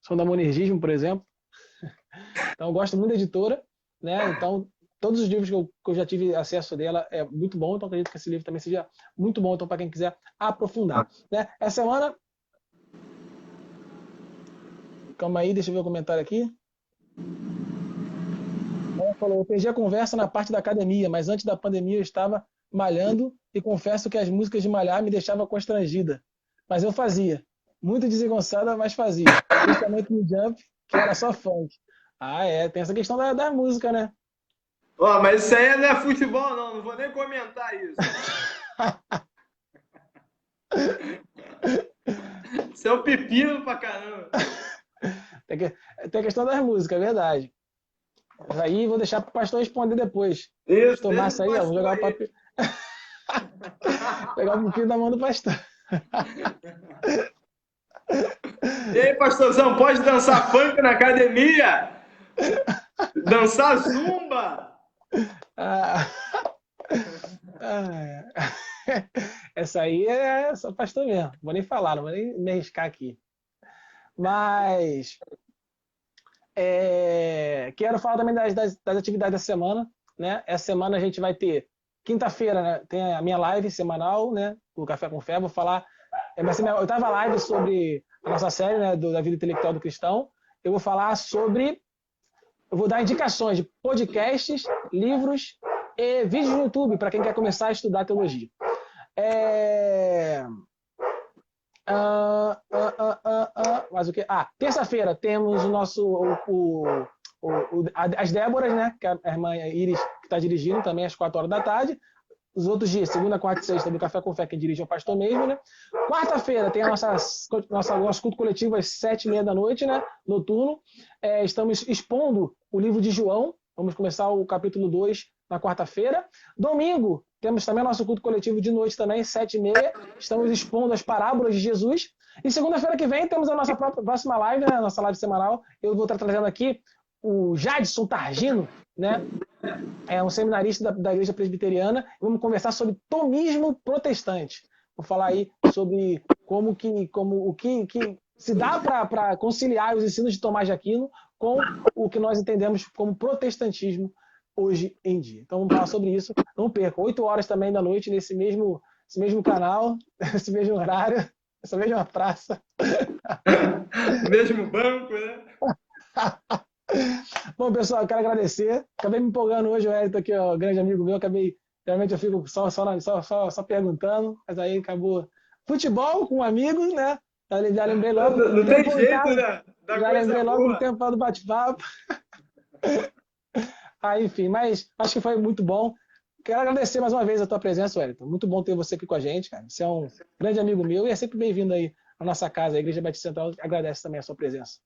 são da Monergismo, por exemplo. Então, eu gosto muito da editora, né? Então, todos os livros que eu já tive acesso dela é muito bom. Então, acredito que esse livro também seja muito bom. Então, para quem quiser aprofundar, né? Essa semana... Calma aí, deixa eu ver o comentário aqui. Ela falou, eu perdi a conversa na parte da academia, mas antes da pandemia eu estava malhando e confesso que as músicas de malhar me deixavam constrangida. Mas eu fazia. Muito desengonçada, mas fazia. Principalmente no jump, que era só funk. Tem essa questão da música, né? Mas isso aí não é futebol, não vou nem comentar isso. Isso é um pepino pra caramba. Tem a questão das músicas, é verdade. Aí vou deixar para o pastor responder depois. Isso, Pastor Márcio aí, ó, vou jogar o papel. Pegar um pouquinho da mão do pastor. E aí, pastorzão, pode dançar funk na academia? Dançar zumba? Ah, essa aí é só pastor mesmo. Vou nem falar, não vou nem me arriscar aqui. Mas quero falar também das atividades da semana, né? Essa semana a gente vai ter quinta-feira, né? Tem a minha live semanal, né? Do Café com Fé. Vou falar. Vai ser minha oitava live sobre a nossa série, né? Da vida intelectual do cristão. Eu vou falar sobre. Eu vou dar indicações de podcasts, livros e vídeos no YouTube para quem quer começar a estudar teologia. Mas o que? Terça-feira temos o nosso as Déboras, né? Que é a irmã Iris que está dirigindo também às 4 horas da tarde. Os outros dias, segunda, quarta e sexta, do Café com Fé, que dirige é o pastor mesmo, né? Quarta-feira tem nosso culto coletivo às 7h30 da noite, né? Noturno. Estamos expondo o livro de João. Vamos começar o capítulo 2 na quarta-feira. Domingo, temos também nosso culto coletivo de noite também, 7h30. Estamos expondo as parábolas de Jesus. E segunda-feira que vem temos a nossa próxima live, né? A nossa live semanal. Eu vou estar trazendo aqui o Jadson Targino, né? É um seminarista da Igreja Presbiteriana. Vamos conversar sobre tomismo protestante. Vou falar aí sobre o que se dá para conciliar os ensinos de Tomás de Aquino com o que nós entendemos como protestantismo hoje em dia. Então vamos falar sobre isso. Não perca, 8 horas também da noite nesse mesmo canal, nesse mesmo horário, nessa mesma praça. Mesmo banco, né? Bom, pessoal, eu quero agradecer. Acabei me empolgando hoje, o Hélio aqui, ó, grande amigo meu. Realmente eu fico só perguntando, mas aí acabou. Futebol com amigos, né? Já lembrei logo. Não tem jeito, né? Da Já coisa lembrei logo do boa. tempo do bate-papo. Enfim, mas acho que foi muito bom. Quero agradecer mais uma vez a tua presença, Wellington. Muito bom ter você aqui com a gente, cara. Você é um grande amigo meu e é sempre bem-vindo aí à nossa casa, a Igreja Batista Central. Agradece também a sua presença.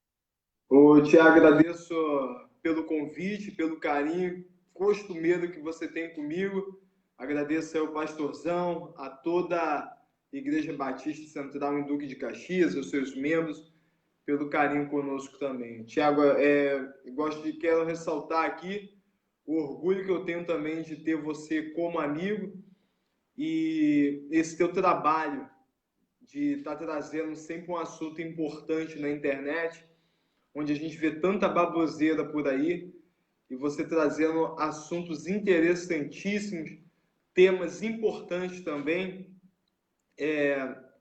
Tiago, agradeço pelo convite, pelo carinho costumeiro que você tem comigo. Agradeço ao pastorzão, a toda a Igreja Batista Central em Duque de Caxias, aos seus membros, pelo carinho conosco também. Tiago, quero ressaltar aqui o orgulho que eu tenho também de ter você como amigo e esse teu trabalho de estar trazendo sempre um assunto importante na internet, onde a gente vê tanta baboseira por aí, e você trazendo assuntos interessantíssimos, temas importantes também.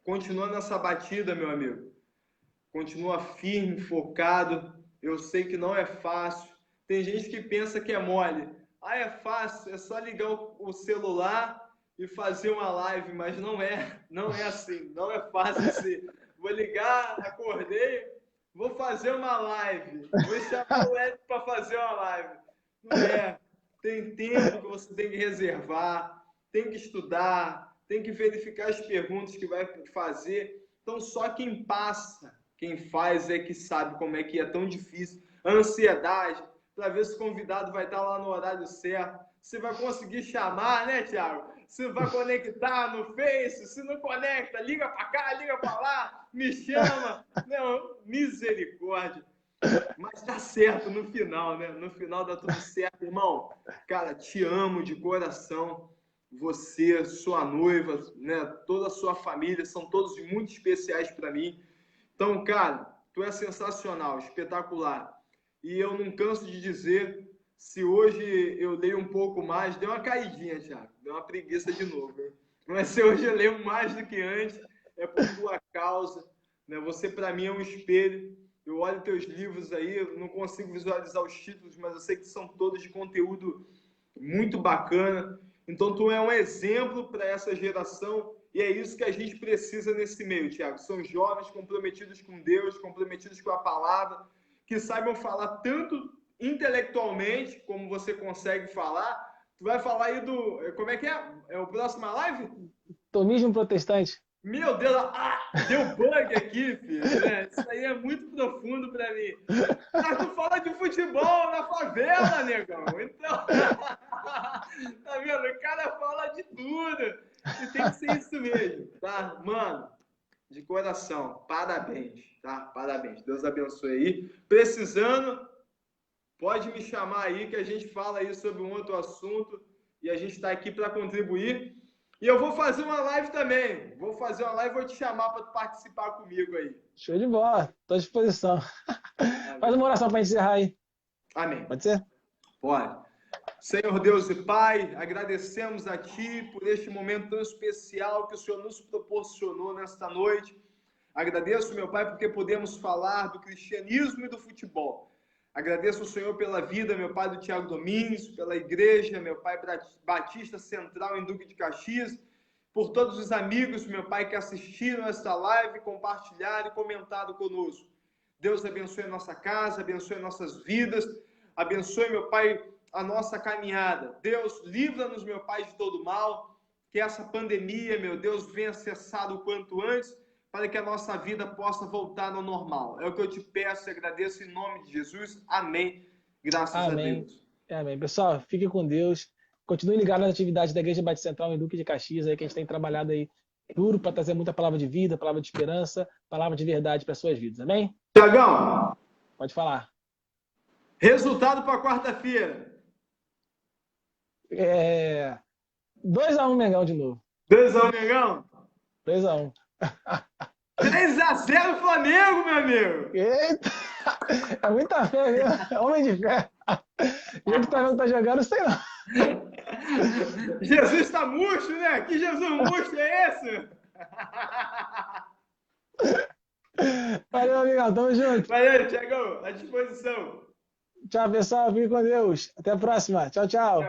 Continua nessa batida, meu amigo. Continua firme, focado. Eu sei que não é fácil. Tem gente que pensa que é mole. É fácil, é só ligar o celular e fazer uma live, mas não é assim, não é fácil assim. Vou ligar, acordei, vou fazer uma live, vou chamar o Ed para fazer uma live. Não é. Tem tempo que você tem que reservar, tem que estudar, tem que verificar as perguntas que vai fazer. Então, só quem passa, quem faz é que sabe como é que é tão difícil. A ansiedade, para ver se o convidado vai estar lá no horário certo. Você vai conseguir chamar, né, Thiago? Você vai conectar no Face, se não conecta, liga para cá, liga para lá, me chama. Não, misericórdia. Mas dá certo no final, né? No final dá tudo certo, irmão. Cara, te amo de coração. Você, sua noiva, né? Toda a sua família, são todos muito especiais para mim. Então, cara, tu é sensacional, espetacular. E eu não canso de dizer, se hoje eu leio um pouco mais, deu uma caidinha, Thiago, deu uma preguiça de novo. Hein? Mas se hoje eu leio mais do que antes, é por tua causa. Né? Você, para mim, é um espelho. Eu olho teus livros aí, eu não consigo visualizar os títulos, mas eu sei que são todos de conteúdo muito bacana. Então, tu é um exemplo para essa geração e é isso que a gente precisa nesse meio, Thiago. São jovens comprometidos com Deus, comprometidos com a palavra, que saibam falar tanto intelectualmente, como você consegue falar. Tu vai falar aí do... Como é que é? É o próximo live? Tomismo protestante. Meu Deus, deu bug aqui, filho. Né? Isso aí é muito profundo pra mim. Mas tu fala de futebol na favela, negão. Então, tá vendo? O cara fala de tudo. E tem que ser isso mesmo, tá? Mano, de coração, parabéns, tá? Parabéns. Deus abençoe aí. Precisando, pode me chamar aí que a gente fala aí sobre um outro assunto e a gente está aqui para contribuir. E eu vou fazer uma live também. Vou fazer uma live e vou te chamar para participar comigo aí. Show de bola. Estou à disposição. Faz uma oração para encerrar aí. Amém. Pode ser? Pode. Senhor Deus e Pai, agradecemos a Ti por este momento tão especial que o Senhor nos proporcionou nesta noite. Agradeço, meu Pai, porque podemos falar do cristianismo e do futebol. Agradeço ao Senhor pela vida, meu Pai, do Tiago Domingues, pela igreja, meu Pai, Batista Central em Duque de Caxias, por todos os amigos, meu Pai, que assistiram esta live, compartilharam e comentaram conosco. Deus abençoe a nossa casa, abençoe nossas vidas, abençoe, meu Pai, a nossa caminhada. Deus, livra-nos, meu Pai, de todo mal, que essa pandemia, meu Deus, venha cessar o quanto antes, para que a nossa vida possa voltar ao normal. É o que eu te peço e agradeço em nome de Jesus. Amém. Graças a Deus. Amém. Pessoal, fiquem com Deus. Continue ligado nas atividades da Igreja Batista Central em Duque de Caxias, aí que a gente tem trabalhado aí duro para trazer muita palavra de vida, palavra de esperança, palavra de verdade para as suas vidas. Amém? Tiagão. Pode falar. Resultado para quarta-feira. 2-1 Mengão de novo. 2-1 Mengão? 2-1. 3-0 Flamengo, meu amigo. Eita! É muita fé, viu? Homem de fé. O jeito que tá jogando, sei lá. Jesus tá murcho, né? Que Jesus murcho é esse? Valeu, amigão. Tamo junto. Valeu, Tiagão. À disposição. Tchau, pessoal. Fique com Deus. Até a próxima. Tchau, tchau.